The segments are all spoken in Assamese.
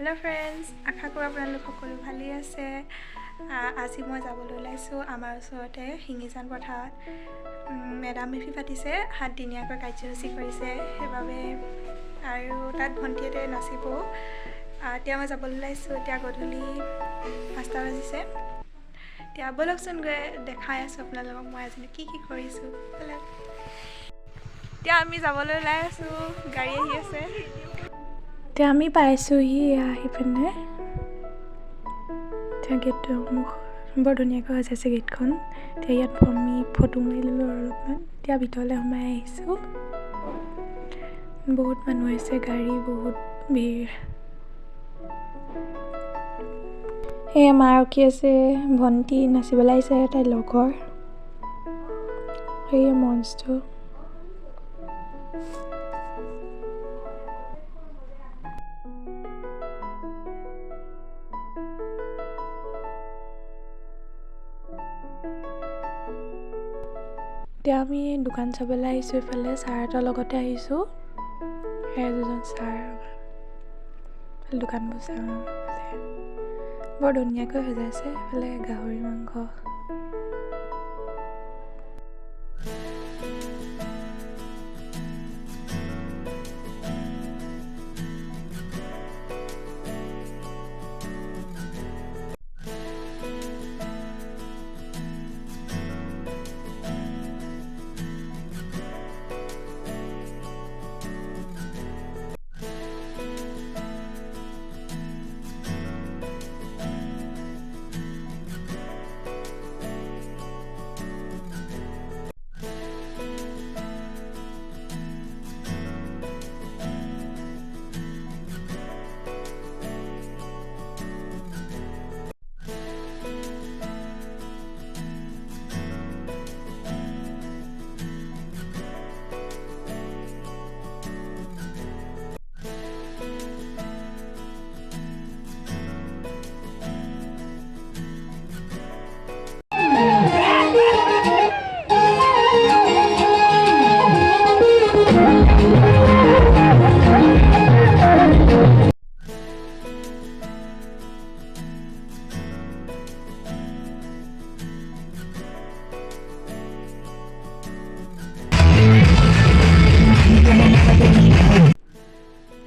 হেল্ল' ফ্ৰেণ্ডছ, আশা কৰোঁ আপোনালোক সকলো ভালেই আছে। আজি মই যাবলৈ ওলাইছোঁ আমাৰ ওচৰতে শিঙিজান পথাৰত মেডাম মেফি পাতিছে, 7 দিনীয়াকৈ কাৰ্যসূচী কৰিছে সেইবাবে, আৰু তাত ভণ্টিহঁতে নাচিব। এতিয়া মই যাবলৈ ওলাইছোঁ। এতিয়া গধূলি 5টা বাজিছে। এতিয়া ব'লকচোন গৈ দেখাই আছোঁ আপোনালোকক মই আজি কি কৰিছোঁ। এতিয়া আমি যাবলৈ ওলাই আছোঁ, গাড়ী আহি আছে। এতিয়া আমি পাইছোঁহি আহি পিনে। এতিয়া গেটটো বৰ ধুনীয়াকৈ সজাইছে গেটখন। এতিয়া ইয়াত আমি ফটো মাৰি ল'লোঁ অলপমান। এতিয়া ভিতৰলৈ সোমাই আহিছোঁ। বহুত মানুহ আছে, গাড়ী বহুত ভিৰ। সেয়া মা ৰখি আছে, ভণ্টি নাচিবলৈ আহিছে, তাইৰ লগৰ। সেয়ে মঞ্চটো। এতিয়া আমি দোকান চাবলৈ আহিছোঁ। এইফালে ছাৰহঁতৰ লগতে আহিছোঁ। সেয়া দুজন ছাৰ দোকানবোৰ চাওঁ। বৰ ধুনীয়াকৈ সজাইছে। এইফালে গাহৰি মাংস।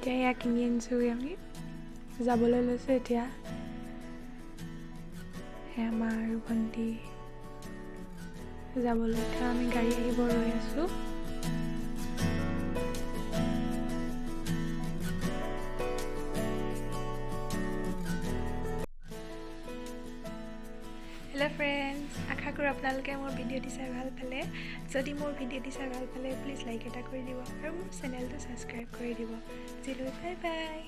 এতিয়া এয়া কিনি আনিছোঁ। আমি যাবলৈ লৈছোঁ এতিয়া। সেয়া মা আৰু ভণ্টি যাবলৈ। এতিয়া আমি গাড়ী আহিব ৰৈ আছোঁ। হেল্ল' ফ্ৰেণ্ডছ, আশা কৰোঁ আপোনালোকে মোৰ ভিডিঅ'টি চাই ভাল পালে। যদি মোৰ ভিডিঅ'টি চাই ভাল পালে প্লিজ লাইক এটা কৰি দিব আৰু মোৰ চেনেলটো ছাবস্ক্ৰাইব কৰি দিব। আজিলৈ বাই বাই।